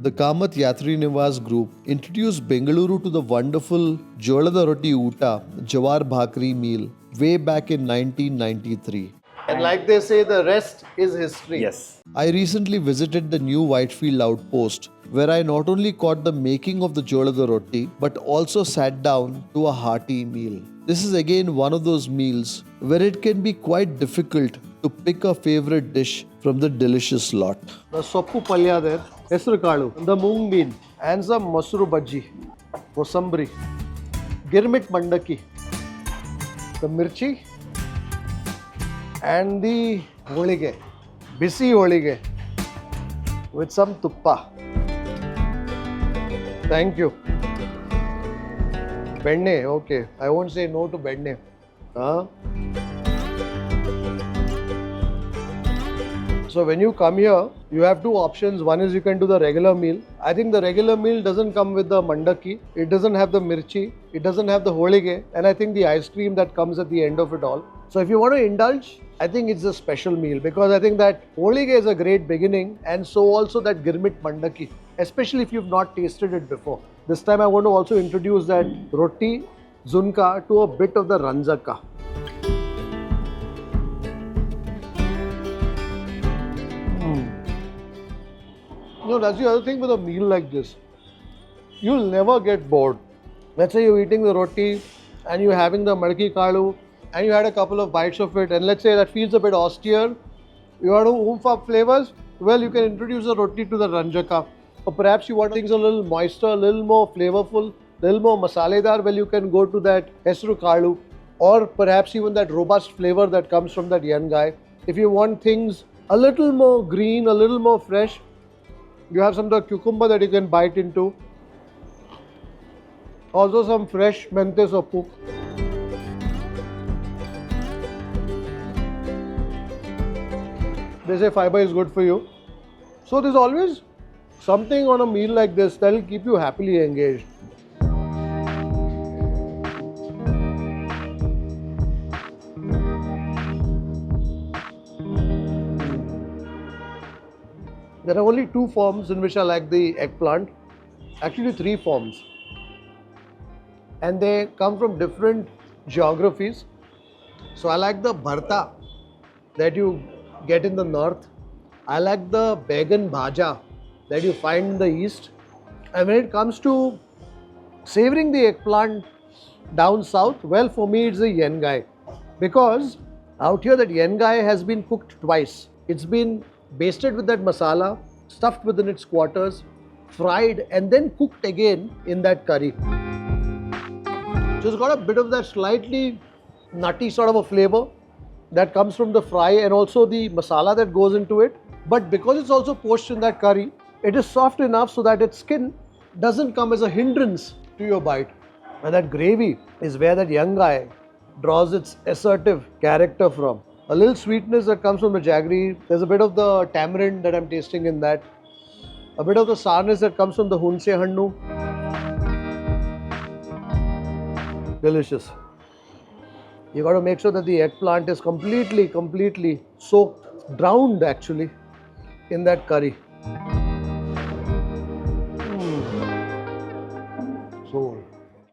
the Kamat Yatrinivas group introduced Bengaluru to the wonderful Jolada Rotti Uta Jawar Bhakri meal way back in 1993. And like they say, the rest is history. Yes. I recently visited the new Whitefield outpost where I not only caught the making of the Jolada Rotti but also sat down to a hearty meal. This is again one of those meals where it can be quite difficult to pick a favorite dish from the delicious lot. The soppu palya there, hesru kalu, the moong bean and some masuru bhaji, kosambri, girmit mandaki, the mirchi and the holige, bisi holige with some tuppa. Thank you. Benne, okay. I won't say no to benne. Huh? So when you come here, you have two options. One is you can do the regular meal. I think the regular meal doesn't come with the mandaki. It doesn't have the mirchi. It doesn't have the holige. And I think the ice cream that comes at the end of it all. So if you want to indulge, I think it's a special meal because I think that holige is a great beginning and so also that girmit mandaki, especially if you've not tasted it before. This time I want to also introduce that roti, zunka to a bit of the ranjaka. You know, that's the other thing with a meal like this. You'll never get bored. Let's say you're eating the roti and you're having the madki kalu and you had a couple of bites of it and let's say that feels a bit austere. You want to oomph up flavors? Well, you can introduce the roti to the ranjaka. Or perhaps you want things a little moister, a little more flavorful, a little more masaledar. Well, you can go to that hesru kalu or perhaps even that robust flavor that comes from that Ennegayi. If you want things a little more green, a little more fresh, you have some of the cucumber that you can bite into. Also some fresh mente soppu. They say fiber is good for you. So there's always something on a meal like this that will keep you happily engaged. There are only two forms in which I like the eggplant. Actually, three forms. And they come from different geographies. So I like the bharta that you get in the north. I like the baigan bhaja that you find in the east. And when it comes to savoring the eggplant down south, well, for me it's the Ennegayi. Because out here that Ennegayi has been cooked twice. It's been basted with that masala, stuffed within its quarters, fried and then cooked again in that curry. So it's got a bit of that slightly nutty sort of a flavor that comes from the fry and also the masala that goes into it. But because it's also poached in that curry, it is soft enough so that its skin doesn't come as a hindrance to your bite. And that gravy is where that Ennegayi draws its assertive character from. A little sweetness that comes from the jaggery. There's a bit of the tamarind that I'm tasting in that. A bit of the sourness that comes from the hunse hannu. Delicious. You got to make sure that the eggplant is completely soaked, drowned actually in that curry.